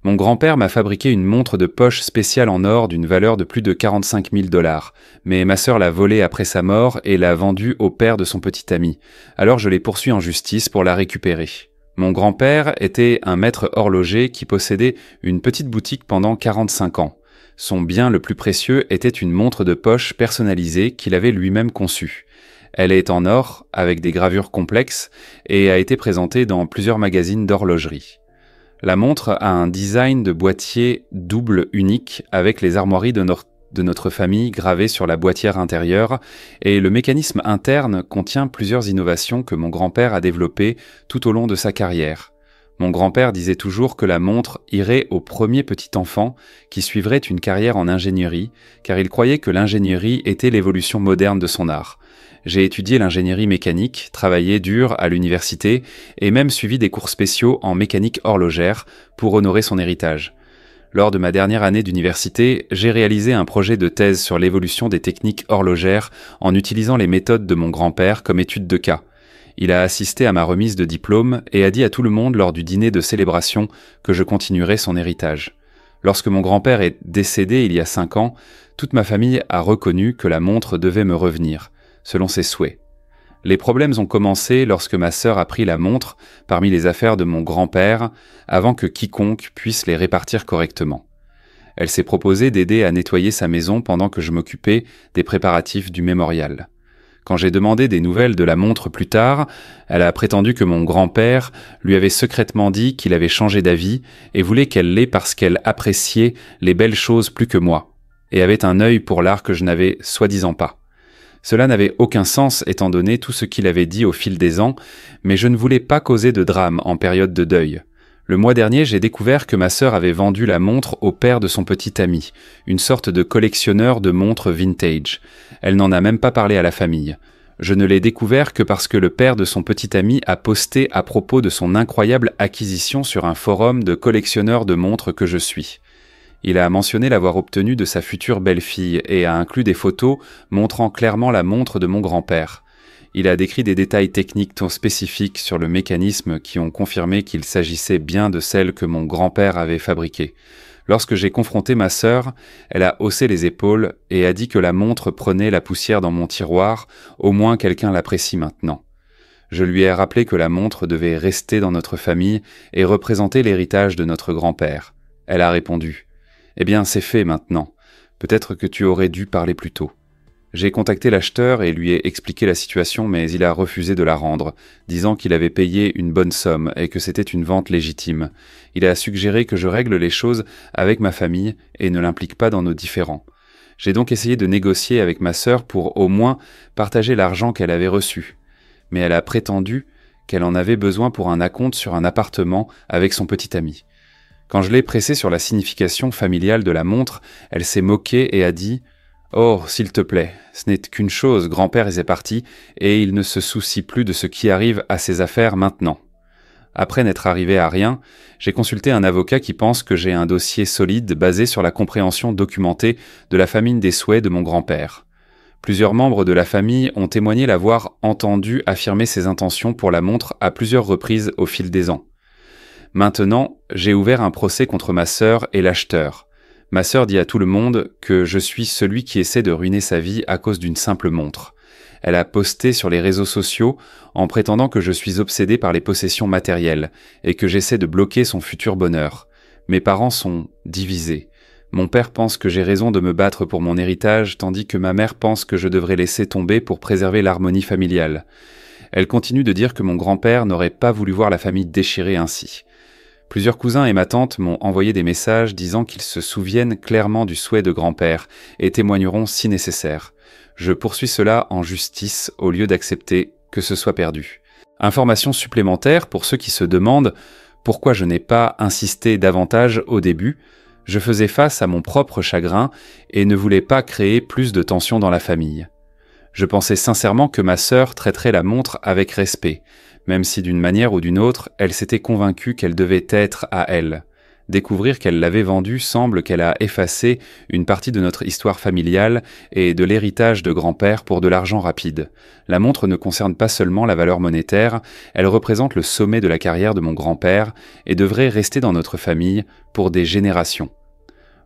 Mon grand-père m'a fabriqué une montre de poche spéciale en or d'une valeur de plus de 45 000 $, mais ma sœur l'a volée après sa mort et l'a vendue au père de son petit ami. Alors je l'ai poursuivi en justice pour la récupérer. Mon grand-père était un maître horloger qui possédait une petite boutique pendant 45 ans. Son bien le plus précieux était une montre de poche personnalisée qu'il avait lui-même conçue. Elle est en or, avec des gravures complexes, et a été présentée dans plusieurs magazines d'horlogerie. La montre a un design de boîtier double unique avec les armoiries de notre famille gravées sur la boîtière intérieure, et le mécanisme interne contient plusieurs innovations que mon grand-père a développées tout au long de sa carrière. Mon grand-père disait toujours que la montre irait au premier petit enfant qui suivrait une carrière en ingénierie, car il croyait que l'ingénierie était l'évolution moderne de son art. J'ai étudié l'ingénierie mécanique, travaillé dur à l'université et même suivi des cours spéciaux en mécanique horlogère pour honorer son héritage. Lors de ma dernière année d'université, j'ai réalisé un projet de thèse sur l'évolution des techniques horlogères en utilisant les méthodes de mon grand-père comme étude de cas. Il a assisté à ma remise de diplôme et a dit à tout le monde lors du dîner de célébration que je continuerais son héritage. Lorsque mon grand-père est décédé il y a 5 ans, toute ma famille a reconnu que la montre devait me revenir, selon ses souhaits. Les problèmes ont commencé lorsque ma sœur a pris la montre parmi les affaires de mon grand-père avant que quiconque puisse les répartir correctement. Elle s'est proposée d'aider à nettoyer sa maison pendant que je m'occupais des préparatifs du mémorial. Quand j'ai demandé des nouvelles de la montre plus tard, elle a prétendu que mon grand-père lui avait secrètement dit qu'il avait changé d'avis et voulait qu'elle l'ait parce qu'elle appréciait les belles choses plus que moi, et avait un œil pour l'art que je n'avais soi-disant pas. Cela n'avait aucun sens étant donné tout ce qu'il avait dit au fil des ans, mais je ne voulais pas causer de drame en période de deuil. Le mois dernier, j'ai découvert que ma sœur avait vendu la montre au père de son petit ami, une sorte de collectionneur de montres vintage. Elle n'en a même pas parlé à la famille. Je ne l'ai découvert que parce que le père de son petit ami a posté à propos de son incroyable acquisition sur un forum de collectionneurs de montres que je suis. Il a mentionné l'avoir obtenue de sa future belle-fille et a inclus des photos montrant clairement la montre de mon grand-père. Il a décrit des détails techniques tant spécifiques sur le mécanisme qui ont confirmé qu'il s'agissait bien de celle que mon grand-père avait fabriquée. Lorsque j'ai confronté ma sœur, elle a haussé les épaules et a dit que la montre prenait la poussière dans mon tiroir, au moins quelqu'un l'apprécie maintenant. Je lui ai rappelé que la montre devait rester dans notre famille et représenter l'héritage de notre grand-père. Elle a répondu « Eh bien, c'est fait maintenant. Peut-être que tu aurais dû parler plus tôt. » J'ai contacté l'acheteur et lui ai expliqué la situation, mais il a refusé de la rendre, disant qu'il avait payé une bonne somme et que c'était une vente légitime. Il a suggéré que je règle les choses avec ma famille et ne l'implique pas dans nos différends. J'ai donc essayé de négocier avec ma sœur pour au moins partager l'argent qu'elle avait reçu. Mais elle a prétendu qu'elle en avait besoin pour un acompte sur un appartement avec son petit ami. Quand je l'ai pressée sur la signification familiale de la montre, elle s'est moquée et a dit « Oh, s'il te plaît, ce n'est qu'une chose, grand-père est parti, et il ne se soucie plus de ce qui arrive à ses affaires maintenant. » Après n'être arrivé à rien, j'ai consulté un avocat qui pense que j'ai un dossier solide basé sur la compréhension documentée de la famine des souhaits de mon grand-père. Plusieurs membres de la famille ont témoigné l'avoir entendu affirmer ses intentions pour la montre à plusieurs reprises au fil des ans. Maintenant, j'ai ouvert un procès contre ma sœur et l'acheteur. Ma sœur dit à tout le monde que je suis celui qui essaie de ruiner sa vie à cause d'une simple montre. Elle a posté sur les réseaux sociaux en prétendant que je suis obsédé par les possessions matérielles et que j'essaie de bloquer son futur bonheur. Mes parents sont divisés. Mon père pense que j'ai raison de me battre pour mon héritage, tandis que ma mère pense que je devrais laisser tomber pour préserver l'harmonie familiale. Elle continue de dire que mon grand-père n'aurait pas voulu voir la famille déchirée ainsi. Plusieurs cousins et ma tante m'ont envoyé des messages disant qu'ils se souviennent clairement du souhait de grand-père et témoigneront si nécessaire. Je poursuis cela en justice au lieu d'accepter que ce soit perdu. Information supplémentaire pour ceux qui se demandent pourquoi je n'ai pas insisté davantage au début. Je faisais face à mon propre chagrin et ne voulais pas créer plus de tension dans la famille. Je pensais sincèrement que ma sœur traiterait la montre avec respect, même si d'une manière ou d'une autre, elle s'était convaincue qu'elle devait être à elle. Découvrir qu'elle l'avait vendue semble qu'elle a effacé une partie de notre histoire familiale et de l'héritage de grand-père pour de l'argent rapide. La montre ne concerne pas seulement la valeur monétaire, elle représente le sommet de la carrière de mon grand-père et devrait rester dans notre famille pour des générations.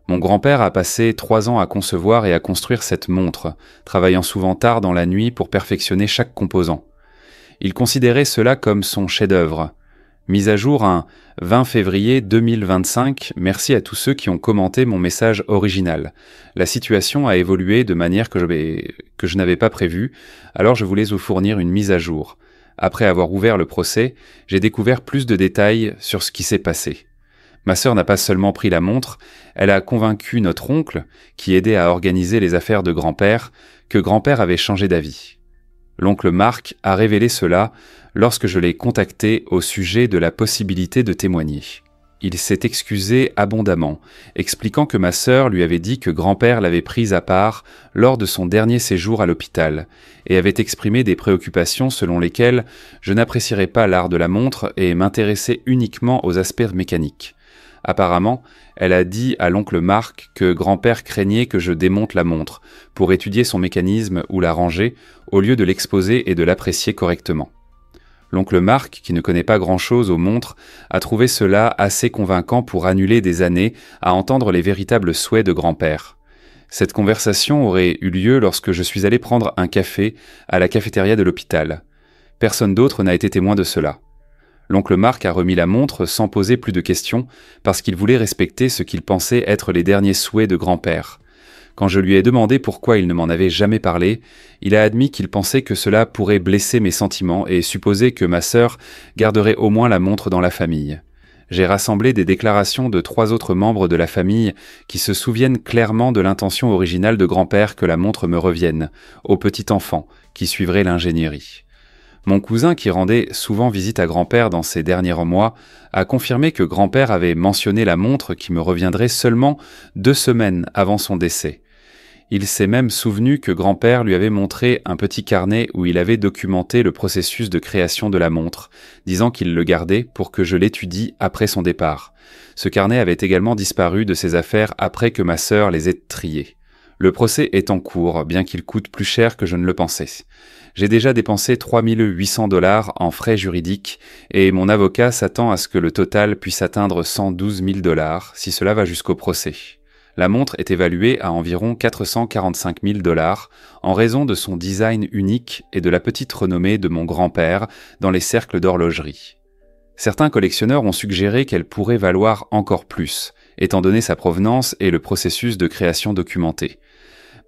Mon grand-père a passé 3 ans à concevoir et à construire cette montre, travaillant souvent tard dans la nuit pour perfectionner chaque composant. Il considérait cela comme son chef-d'œuvre. Mise à jour un 20 février 2025, merci à tous ceux qui ont commenté mon message original. La situation a évolué de manière que je n'avais pas prévue, alors je voulais vous fournir une mise à jour. Après avoir ouvert le procès, j'ai découvert plus de détails sur ce qui s'est passé. Ma sœur n'a pas seulement pris la montre, elle a convaincu notre oncle, qui aidait à organiser les affaires de grand-père, que grand-père avait changé d'avis. L'oncle Marc a révélé cela lorsque je l'ai contacté au sujet de la possibilité de témoigner. Il s'est excusé abondamment, expliquant que ma sœur lui avait dit que grand-père l'avait prise à part lors de son dernier séjour à l'hôpital et avait exprimé des préoccupations selon lesquelles je n'apprécierais pas l'art de la montre et m'intéressais uniquement aux aspects mécaniques. Apparemment, elle a dit à l'oncle Marc que grand-père craignait que je démonte la montre pour étudier son mécanisme ou la ranger au lieu de l'exposer et de l'apprécier correctement. L'oncle Marc, qui ne connaît pas grand-chose aux montres, a trouvé cela assez convaincant pour annuler des années à entendre les véritables souhaits de grand-père. Cette conversation aurait eu lieu lorsque je suis allé prendre un café à la cafétéria de l'hôpital. Personne d'autre n'a été témoin de cela. L'oncle Marc a remis la montre sans poser plus de questions parce qu'il voulait respecter ce qu'il pensait être les derniers souhaits de grand-père. Quand je lui ai demandé pourquoi il ne m'en avait jamais parlé, il a admis qu'il pensait que cela pourrait blesser mes sentiments et supposait que ma sœur garderait au moins la montre dans la famille. J'ai rassemblé des déclarations de 3 autres membres de la famille qui se souviennent clairement de l'intention originale de grand-père que la montre me revienne, au petit enfant qui suivrait l'ingénierie. Mon cousin, qui rendait souvent visite à grand-père dans ces derniers mois, a confirmé que grand-père avait mentionné la montre qui me reviendrait seulement 2 semaines avant son décès. Il s'est même souvenu que grand-père lui avait montré un petit carnet où il avait documenté le processus de création de la montre, disant qu'il le gardait pour que je l'étudie après son départ. Ce carnet avait également disparu de ses affaires après que ma sœur les ait triées. Le procès est en cours, bien qu'il coûte plus cher que je ne le pensais. J'ai déjà dépensé 3 800 $ en frais juridiques et mon avocat s'attend à ce que le total puisse atteindre 112 000 $ si cela va jusqu'au procès. La montre est évaluée à environ 445 000 $ en raison de son design unique et de la petite renommée de mon grand-père dans les cercles d'horlogerie. Certains collectionneurs ont suggéré qu'elle pourrait valoir encore plus, étant donné sa provenance et le processus de création documenté.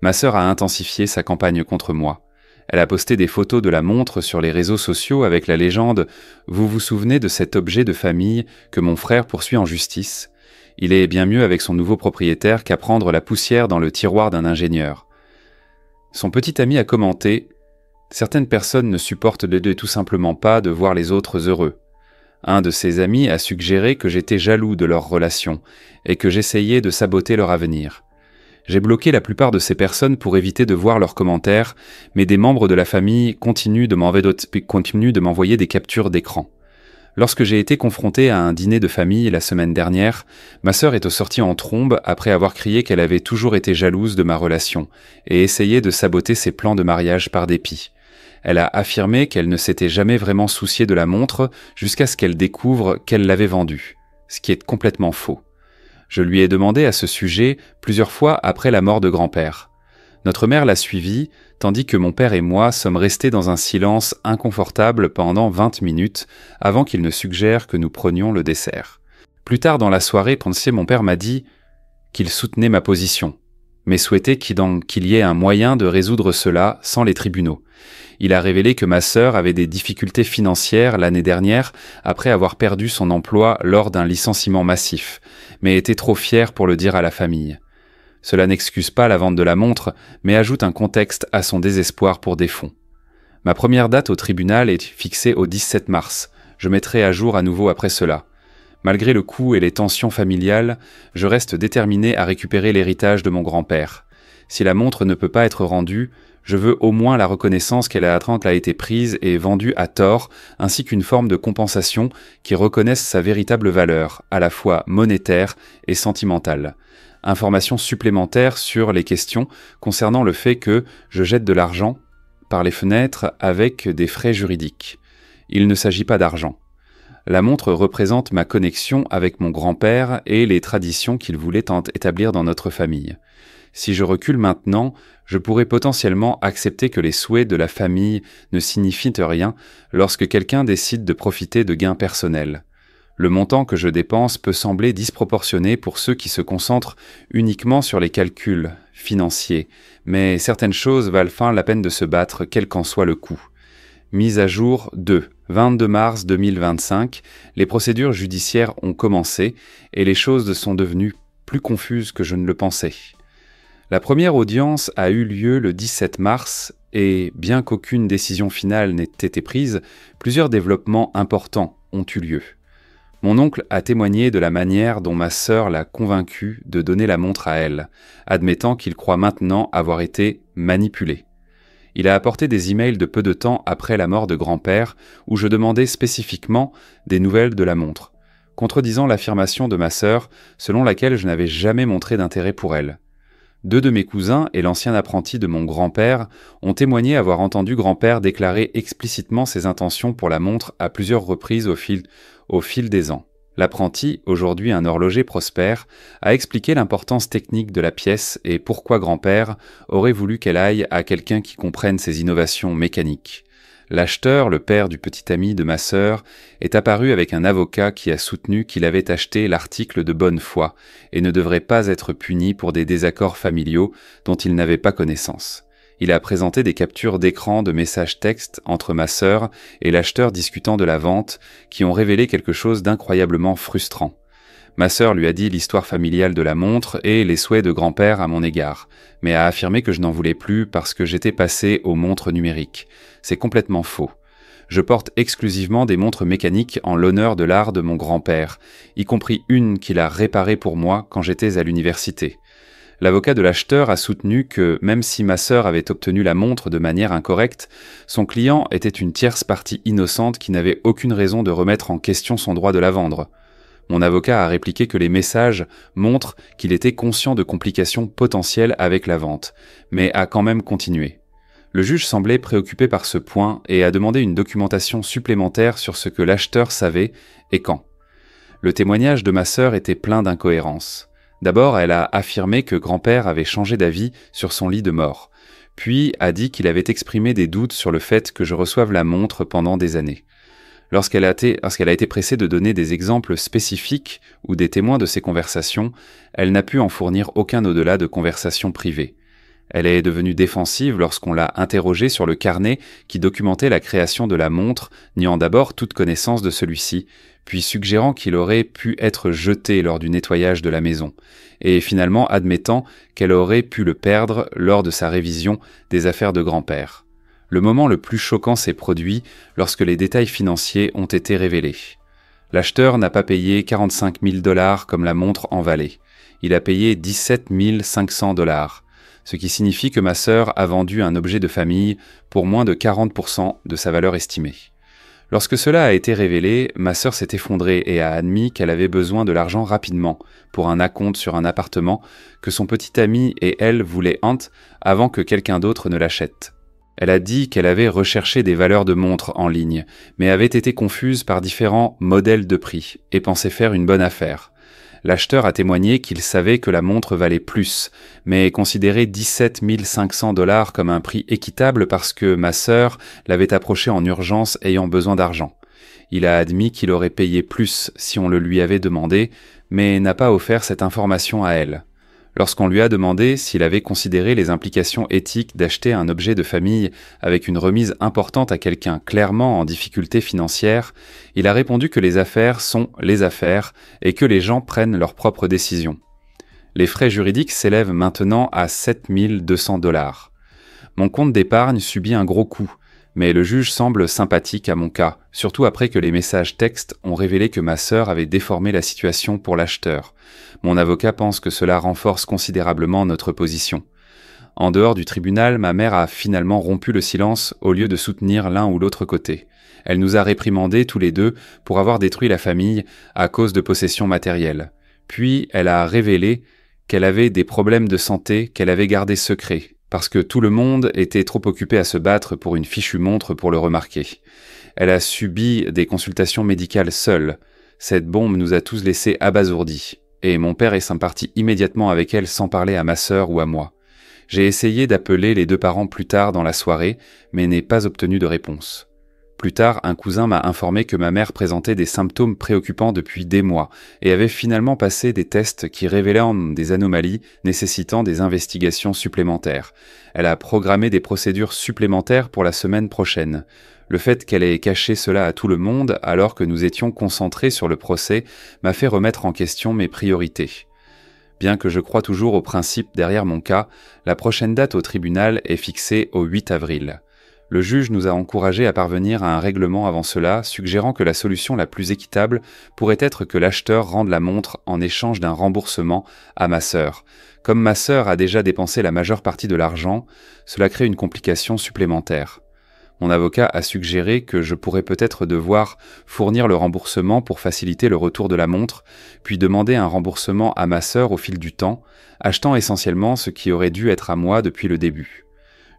Ma sœur a intensifié sa campagne contre moi. Elle a posté des photos de la montre sur les réseaux sociaux avec la légende « Vous vous souvenez de cet objet de famille que mon frère poursuit en justice ? Il est bien mieux avec son nouveau propriétaire qu'à prendre la poussière dans le tiroir d'un ingénieur. » Son petit ami a commenté « Certaines personnes ne supportent tout simplement pas de voir les autres heureux. » Un de ses amis a suggéré que j'étais jaloux de leur relation et que j'essayais de saboter leur avenir. J'ai bloqué la plupart de ces personnes pour éviter de voir leurs commentaires, mais des membres de la famille continuent de m'envoyer des captures d'écran. Lorsque j'ai été confronté à un dîner de famille la semaine dernière, ma sœur est sortie en trombe après avoir crié qu'elle avait toujours été jalouse de ma relation et essayé de saboter ses plans de mariage par dépit. Elle a affirmé qu'elle ne s'était jamais vraiment souciée de la montre jusqu'à ce qu'elle découvre qu'elle l'avait vendue, ce qui est complètement faux. Je lui ai demandé à ce sujet plusieurs fois après la mort de grand-père. Notre mère l'a suivi, tandis que mon père et moi sommes restés dans un silence inconfortable pendant 20 minutes avant qu'il ne suggère que nous prenions le dessert. Plus tard dans la soirée, mon père m'a dit qu'il soutenait ma position, mais souhaitait qu'il y ait un moyen de résoudre cela sans les tribunaux. Il a révélé que ma sœur avait des difficultés financières l'année dernière après avoir perdu son emploi lors d'un licenciement massif, mais était trop fière pour le dire à la famille. Cela n'excuse pas la vente de la montre, mais ajoute un contexte à son désespoir pour des fonds. Ma première date au tribunal est fixée au 17 mars. Je mettrai à jour à nouveau après cela. Malgré le coût et les tensions familiales, je reste déterminé à récupérer l'héritage de mon grand-père. Si la montre ne peut pas être rendue, Je veux au moins la reconnaissance qu'elle a été prise et vendue à tort, ainsi qu'une forme de compensation qui reconnaisse sa véritable valeur, à la fois monétaire et sentimentale. Informations supplémentaires sur les questions concernant le fait que je jette de l'argent par les fenêtres avec des frais juridiques. Il ne s'agit pas d'argent. La montre représente ma connexion avec mon grand-père et les traditions qu'il voulait établir dans notre famille. Si je recule maintenant, je pourrais potentiellement accepter que les souhaits de la famille ne signifient rien lorsque quelqu'un décide de profiter de gains personnels. Le montant que je dépense peut sembler disproportionné pour ceux qui se concentrent uniquement sur les calculs financiers, mais certaines choses valent la peine de se battre, quel qu'en soit le coût. Mise à jour 2. 22 mars 2025, les procédures judiciaires ont commencé et les choses sont devenues plus confuses que je ne le pensais. La première audience a eu lieu le 17 mars et, bien qu'aucune décision finale n'ait été prise, plusieurs développements importants ont eu lieu. Mon oncle a témoigné de la manière dont ma sœur l'a convaincu de donner la montre à elle, admettant qu'il croit maintenant avoir été manipulé. Il a apporté des emails de peu de temps après la mort de grand-père où je demandais spécifiquement des nouvelles de la montre, contredisant l'affirmation de ma sœur selon laquelle je n'avais jamais montré d'intérêt pour elle. 2 de mes cousins et l'ancien apprenti de mon grand-père ont témoigné avoir entendu grand-père déclarer explicitement ses intentions pour la montre à plusieurs reprises au fil des ans. L'apprenti, aujourd'hui un horloger prospère, a expliqué l'importance technique de la pièce et pourquoi grand-père aurait voulu qu'elle aille à quelqu'un qui comprenne ses innovations mécaniques. L'acheteur, le père du petit ami de ma sœur, est apparu avec un avocat qui a soutenu qu'il avait acheté l'article de bonne foi et ne devrait pas être puni pour des désaccords familiaux dont il n'avait pas connaissance. Il a présenté des captures d'écran de messages textes entre ma sœur et l'acheteur discutant de la vente qui ont révélé quelque chose d'incroyablement frustrant. Ma sœur lui a dit l'histoire familiale de la montre et les souhaits de grand-père à mon égard, mais a affirmé que je n'en voulais plus parce que j'étais passé aux montres numériques. C'est complètement faux. Je porte exclusivement des montres mécaniques en l'honneur de l'art de mon grand-père, y compris une qu'il a réparée pour moi quand j'étais à l'université. L'avocat de l'acheteur a soutenu que, même si ma sœur avait obtenu la montre de manière incorrecte, son client était une tierce partie innocente qui n'avait aucune raison de remettre en question son droit de la vendre. Mon avocat a répliqué que les messages montrent qu'il était conscient de complications potentielles avec la vente, mais a quand même continué. Le juge semblait préoccupé par ce point et a demandé une documentation supplémentaire sur ce que l'acheteur savait et quand. Le témoignage de ma sœur était plein d'incohérences. D'abord, elle a affirmé que grand-père avait changé d'avis sur son lit de mort, puis a dit qu'il avait exprimé des doutes sur le fait que je reçoive la montre pendant des années. Lorsqu'elle a été pressée de donner des exemples spécifiques ou des témoins de ces conversations, elle n'a pu en fournir aucun au-delà de conversations privées. Elle est devenue défensive lorsqu'on l'a interrogée sur le carnet qui documentait la création de la montre, niant d'abord toute connaissance de celui-ci, puis suggérant qu'il aurait pu être jeté lors du nettoyage de la maison, et finalement admettant qu'elle aurait pu le perdre lors de sa révision des affaires de grand-père. Le moment le plus choquant s'est produit lorsque les détails financiers ont été révélés. L'acheteur n'a pas payé 45 000 $ comme la montre en valait. Il a payé 17 500 $, ce qui signifie que ma sœur a vendu un objet de famille pour moins de 40% de sa valeur estimée. Lorsque cela a été révélé, ma sœur s'est effondrée et a admis qu'elle avait besoin de l'argent rapidement pour un acompte sur un appartement que son petit ami et elle voulaient avant que quelqu'un d'autre ne l'achète. Elle a dit qu'elle avait recherché des valeurs de montres en ligne, mais avait été confuse par différents modèles de prix et pensait faire une bonne affaire. L'acheteur a témoigné qu'il savait que la montre valait plus, mais considérait 17 500 $ comme un prix équitable parce que ma sœur l'avait approché en urgence ayant besoin d'argent. Il a admis qu'il aurait payé plus si on le lui avait demandé, mais n'a pas offert cette information à elle. Lorsqu'on lui a demandé s'il avait considéré les implications éthiques d'acheter un objet de famille avec une remise importante à quelqu'un clairement en difficulté financière, il a répondu que les affaires sont les affaires et que les gens prennent leurs propres décisions. Les frais juridiques s'élèvent maintenant à 7 200 $. Mon compte d'épargne subit un gros coup, mais le juge semble sympathique à mon cas, surtout après que les messages textes ont révélé que ma sœur avait déformé la situation pour l'acheteur. Mon avocat pense que cela renforce considérablement notre position. En dehors du tribunal, ma mère a finalement rompu le silence au lieu de soutenir l'un ou l'autre côté. Elle nous a réprimandés tous les deux pour avoir détruit la famille à cause de possessions matérielles. Puis elle a révélé qu'elle avait des problèmes de santé qu'elle avait gardés secrets, parce que tout le monde était trop occupé à se battre pour une fichue montre pour le remarquer. Elle a subi des consultations médicales seule. Cette bombe nous a tous laissés abasourdis, et mon père est parti immédiatement avec elle sans parler à ma sœur ou à moi. J'ai essayé d'appeler les deux parents plus tard dans la soirée, mais n'ai pas obtenu de réponse. Plus tard, un cousin m'a informé que ma mère présentait des symptômes préoccupants depuis des mois et avait finalement passé des tests qui révélaient des anomalies nécessitant des investigations supplémentaires. Elle a programmé des procédures supplémentaires pour la semaine prochaine. Le fait qu'elle ait caché cela à tout le monde alors que nous étions concentrés sur le procès m'a fait remettre en question mes priorités. Bien que je croie toujours au principe derrière mon cas, la prochaine date au tribunal est fixée au 8 avril. Le juge nous a encouragés à parvenir à un règlement avant cela, suggérant que la solution la plus équitable pourrait être que l'acheteur rende la montre en échange d'un remboursement à ma sœur. Comme ma sœur a déjà dépensé la majeure partie de l'argent, cela crée une complication supplémentaire. Mon avocat a suggéré que je pourrais peut-être devoir fournir le remboursement pour faciliter le retour de la montre, puis demander un remboursement à ma sœur au fil du temps, achetant essentiellement ce qui aurait dû être à moi depuis le début.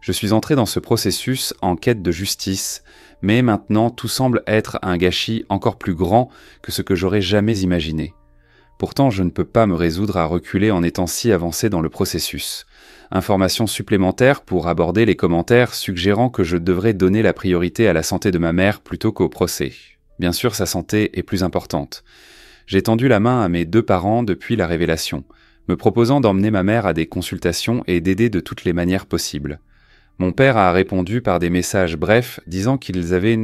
Je suis entré dans ce processus en quête de justice, mais maintenant tout semble être un gâchis encore plus grand que ce que j'aurais jamais imaginé. Pourtant, je ne peux pas me résoudre à reculer en étant si avancé dans le processus. Informations supplémentaires pour aborder les commentaires suggérant que je devrais donner la priorité à la santé de ma mère plutôt qu'au procès. Bien sûr, sa santé est plus importante. J'ai tendu la main à mes deux parents depuis la révélation, me proposant d'emmener ma mère à des consultations et d'aider de toutes les manières possibles. Mon père a répondu par des messages brefs disant qu'ils avaient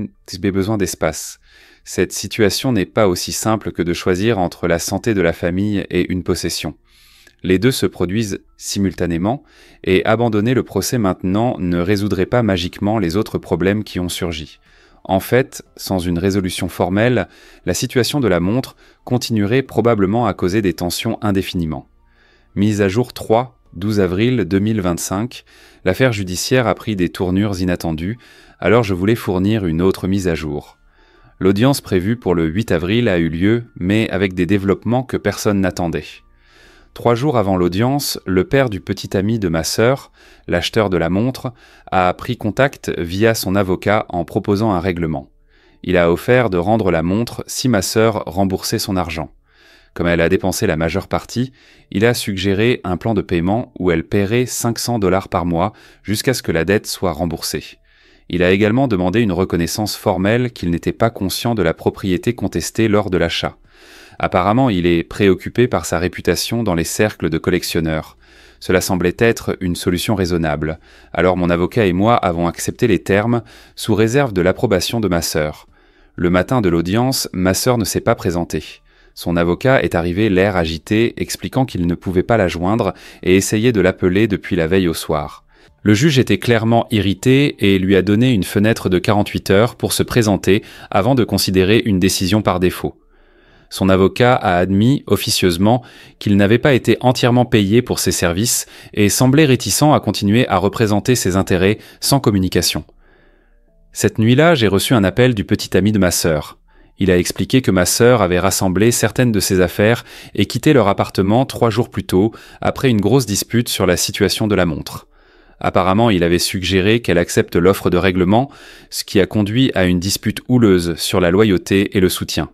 besoin d'espace. Cette situation n'est pas aussi simple que de choisir entre la santé de la famille et une possession. Les deux se produisent simultanément et abandonner le procès maintenant ne résoudrait pas magiquement les autres problèmes qui ont surgi. En fait, sans une résolution formelle, la situation de la montre continuerait probablement à causer des tensions indéfiniment. Mise à jour 3, 12 avril 2025, l'affaire judiciaire a pris des tournures inattendues, alors je voulais fournir une autre mise à jour. L'audience prévue pour le 8 avril a eu lieu, mais avec des développements que personne n'attendait. 3 jours avant l'audience, le père du petit ami de ma sœur, l'acheteur de la montre, a pris contact via son avocat en proposant un règlement. Il a offert de rendre la montre si ma sœur remboursait son argent. Comme elle a dépensé la majeure partie, il a suggéré un plan de paiement où elle paierait $500 par mois jusqu'à ce que la dette soit remboursée. Il a également demandé une reconnaissance formelle qu'il n'était pas conscient de la propriété contestée lors de l'achat. Apparemment, il est préoccupé par sa réputation dans les cercles de collectionneurs. Cela semblait être une solution raisonnable. Alors mon avocat et moi avons accepté les termes sous réserve de l'approbation de ma sœur. Le matin de l'audience, ma sœur ne s'est pas présentée. Son avocat est arrivé l'air agité, expliquant qu'il ne pouvait pas la joindre et essayait de l'appeler depuis la veille au soir. Le juge était clairement irrité et lui a donné une fenêtre de 48 heures pour se présenter avant de considérer une décision par défaut. Son avocat a admis officieusement qu'il n'avait pas été entièrement payé pour ses services et semblait réticent à continuer à représenter ses intérêts sans communication. Cette nuit-là, j'ai reçu un appel du petit ami de ma sœur. Il a expliqué que ma sœur avait rassemblé certaines de ses affaires et quitté leur appartement 3 jours plus tôt, après une grosse dispute sur la situation de la montre. Apparemment, il avait suggéré qu'elle accepte l'offre de règlement, ce qui a conduit à une dispute houleuse sur la loyauté et le soutien.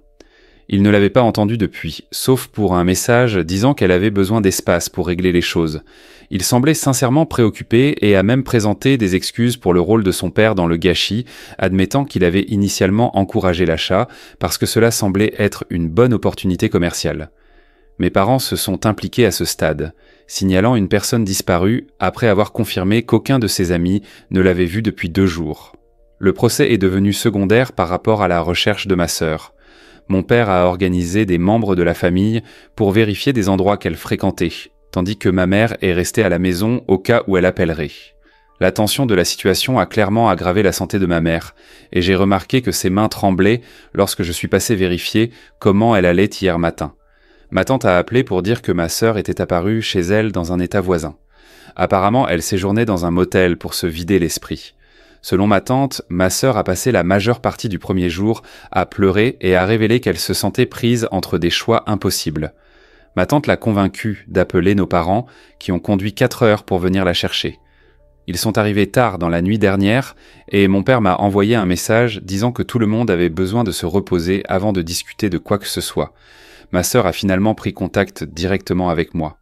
Il ne l'avait pas entendu depuis, sauf pour un message disant qu'elle avait besoin d'espace pour régler les choses. Il semblait sincèrement préoccupé et a même présenté des excuses pour le rôle de son père dans le gâchis, admettant qu'il avait initialement encouragé l'achat parce que cela semblait être une bonne opportunité commerciale. Mes parents se sont impliqués à ce stade, signalant une personne disparue après avoir confirmé qu'aucun de ses amis ne l'avait vue depuis 2 jours. Le procès est devenu secondaire par rapport à la recherche de ma sœur. Mon père a organisé des membres de la famille pour vérifier des endroits qu'elle fréquentait, tandis que ma mère est restée à la maison au cas où elle appellerait. La tension de la situation a clairement aggravé la santé de ma mère, et j'ai remarqué que ses mains tremblaient lorsque je suis passé vérifier comment elle allait hier matin. Ma tante a appelé pour dire que ma sœur était apparue chez elle dans un état voisin. Apparemment, elle séjournait dans un motel pour se vider l'esprit. Selon ma tante, ma sœur a passé la majeure partie du premier jour à pleurer et à révéler qu'elle se sentait prise entre des choix impossibles. Ma tante l'a convaincue d'appeler nos parents, qui ont conduit 4 heures pour venir la chercher. Ils sont arrivés tard dans la nuit dernière et mon père m'a envoyé un message disant que tout le monde avait besoin de se reposer avant de discuter de quoi que ce soit. Ma sœur a finalement pris contact directement avec moi.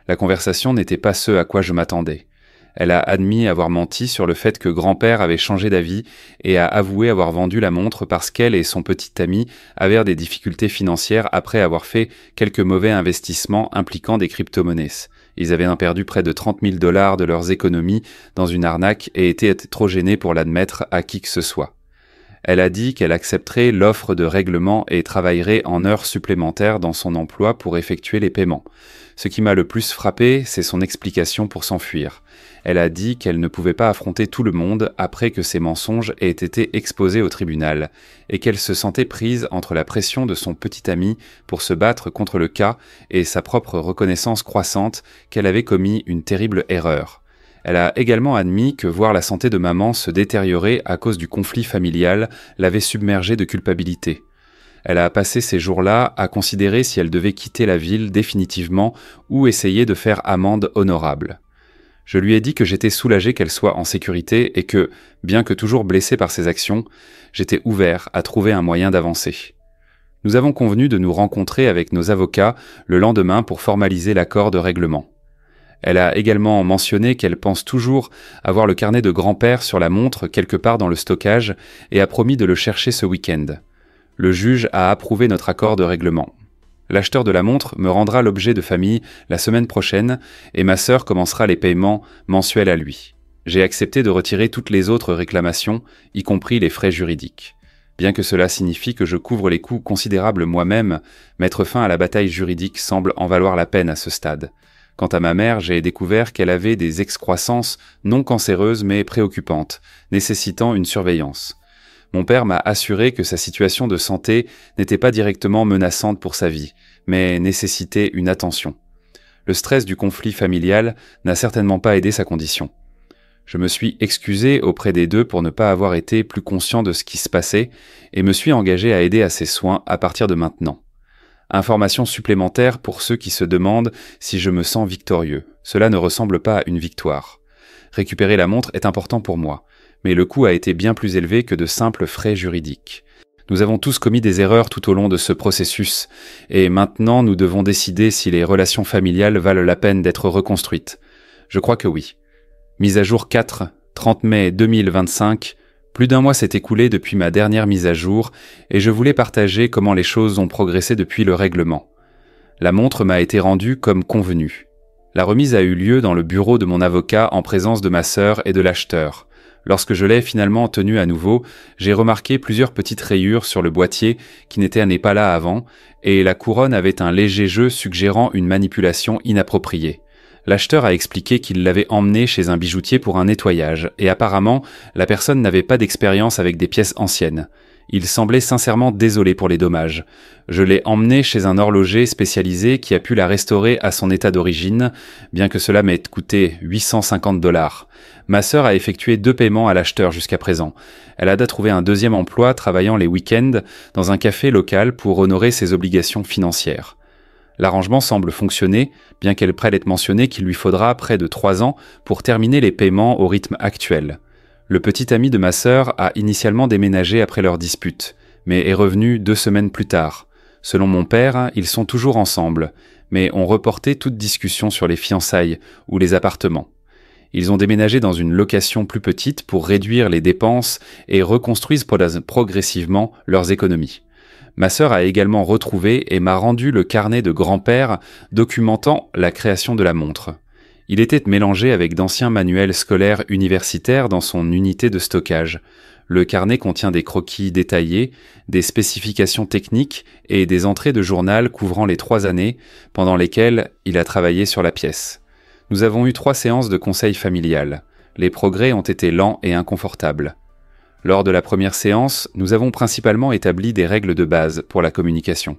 La conversation n'était pas ce à quoi je m'attendais. Elle a admis avoir menti sur le fait que grand-père avait changé d'avis et a avoué avoir vendu la montre parce qu'elle et son petit ami avaient des difficultés financières après avoir fait quelques mauvais investissements impliquant des crypto-monnaies. Ils avaient perdu près de 30 000 $ de leurs économies dans une arnaque et étaient trop gênés pour l'admettre à qui que ce soit. Elle a dit qu'elle accepterait l'offre de règlement et travaillerait en heures supplémentaires dans son emploi pour effectuer les paiements. Ce qui m'a le plus frappé, c'est son explication pour s'enfuir. Elle a dit qu'elle ne pouvait pas affronter tout le monde après que ses mensonges aient été exposés au tribunal, et qu'elle se sentait prise entre la pression de son petit ami pour se battre contre le cas et sa propre reconnaissance croissante qu'elle avait commis une terrible erreur. Elle a également admis que voir la santé de maman se détériorer à cause du conflit familial l'avait submergée de culpabilité. Elle a passé ces jours-là à considérer si elle devait quitter la ville définitivement ou essayer de faire amende honorable. Je lui ai dit que j'étais soulagé qu'elle soit en sécurité et que, bien que toujours blessé par ses actions, j'étais ouvert à trouver un moyen d'avancer. Nous avons convenu de nous rencontrer avec nos avocats le lendemain pour formaliser l'accord de règlement. Elle a également mentionné qu'elle pense toujours avoir le carnet de grand-père sur la montre quelque part dans le stockage et a promis de le chercher ce week-end. Le juge a approuvé notre accord de règlement. L'acheteur de la montre me rendra l'objet de famille la semaine prochaine et ma sœur commencera les paiements mensuels à lui. J'ai accepté de retirer toutes les autres réclamations, y compris les frais juridiques. Bien que cela signifie que je couvre les coûts considérables moi-même, mettre fin à la bataille juridique semble en valoir la peine à ce stade. Quant à ma mère, j'ai découvert qu'elle avait des excroissances non cancéreuses mais préoccupantes, nécessitant une surveillance. Mon père m'a assuré que sa situation de santé n'était pas directement menaçante pour sa vie, mais nécessitait une attention. Le stress du conflit familial n'a certainement pas aidé sa condition. Je me suis excusé auprès des deux pour ne pas avoir été plus conscient de ce qui se passait et me suis engagé à aider à ses soins à partir de maintenant. Information supplémentaire pour ceux qui se demandent si je me sens victorieux. Cela ne ressemble pas à une victoire. Récupérer la montre est important pour moi, mais le coût a été bien plus élevé que de simples frais juridiques. Nous avons tous commis des erreurs tout au long de ce processus, et maintenant nous devons décider si les relations familiales valent la peine d'être reconstruites. Je crois que oui. Mise à jour 4, 30 mai 2025, plus d'un mois s'est écoulé depuis ma dernière mise à jour, et je voulais partager comment les choses ont progressé depuis le règlement. La montre m'a été rendue comme convenu. La remise a eu lieu dans le bureau de mon avocat en présence de ma sœur et de l'acheteur. Lorsque je l'ai finalement tenue à nouveau, j'ai remarqué plusieurs petites rayures sur le boîtier qui n'étaient pas là avant, et la couronne avait un léger jeu suggérant une manipulation inappropriée. L'acheteur a expliqué qu'il l'avait emmenée chez un bijoutier pour un nettoyage, et apparemment, la personne n'avait pas d'expérience avec des pièces anciennes. Il semblait sincèrement désolé pour les dommages. Je l'ai emmenée chez un horloger spécialisé qui a pu la restaurer à son état d'origine, bien que cela m'ait coûté 850 $. Ma sœur a effectué 2 paiements à l'acheteur jusqu'à présent. Elle a trouvé un deuxième emploi travaillant les week-ends dans un café local pour honorer ses obligations financières. L'arrangement semble fonctionner, bien qu'elle prenne être mentionné qu'il lui faudra près de 3 ans pour terminer les paiements au rythme actuel. Le petit ami de ma sœur a initialement déménagé après leur dispute, mais est revenu 2 semaines plus tard. Selon mon père, ils sont toujours ensemble, mais ont reporté toute discussion sur les fiançailles ou les appartements. Ils ont déménagé dans une location plus petite pour réduire les dépenses et reconstruisent progressivement leurs économies. Ma sœur a également retrouvé et m'a rendu le carnet de grand-père documentant la création de la montre. Il était mélangé avec d'anciens manuels scolaires universitaires dans son unité de stockage. Le carnet contient des croquis détaillés, des spécifications techniques et des entrées de journal couvrant les 3 années pendant lesquelles il a travaillé sur la pièce. Nous avons eu 3 séances de conseil familial. Les progrès ont été lents et inconfortables. Lors de la première séance, nous avons principalement établi des règles de base pour la communication.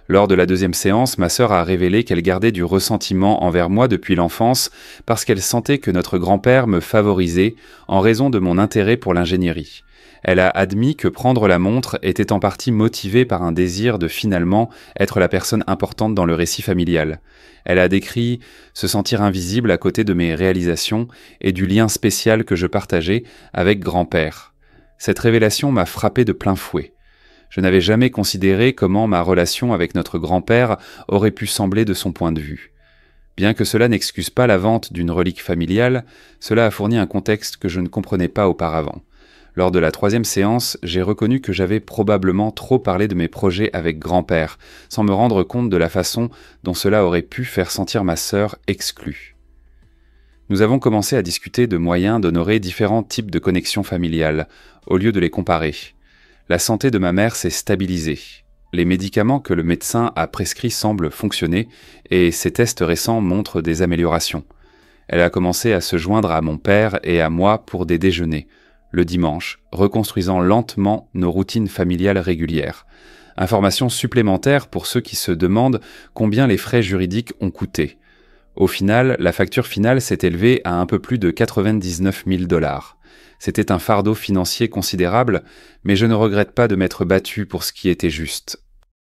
Lors de la deuxième séance, ma sœur a révélé qu'elle gardait du ressentiment envers moi depuis l'enfance parce qu'elle sentait que notre grand-père me favorisait en raison de mon intérêt pour l'ingénierie. Elle a admis que prendre la montre était en partie motivé par un désir de finalement être la personne importante dans le récit familial. Elle a décrit se sentir invisible à côté de mes réalisations et du lien spécial que je partageais avec grand-père. Cette révélation m'a frappé de plein fouet. Je n'avais jamais considéré comment ma relation avec notre grand-père aurait pu sembler de son point de vue. Bien que cela n'excuse pas la vente d'une relique familiale, cela a fourni un contexte que je ne comprenais pas auparavant. Lors de la troisième séance, j'ai reconnu que j'avais probablement trop parlé de mes projets avec grand-père, sans me rendre compte de la façon dont cela aurait pu faire sentir ma sœur exclue. Nous avons commencé à discuter de moyens d'honorer différents types de connexions familiales, au lieu de les comparer. La santé de ma mère s'est stabilisée. Les médicaments que le médecin a prescrits semblent fonctionner, et ces tests récents montrent des améliorations. Elle a commencé à se joindre à mon père et à moi pour des déjeuners, le dimanche, reconstruisant lentement nos routines familiales régulières. Information supplémentaire pour ceux qui se demandent combien les frais juridiques ont coûté. Au final, la facture finale s'est élevée à un peu plus de 99 000 $. C'était un fardeau financier considérable, mais je ne regrette pas de m'être battu pour ce qui était juste.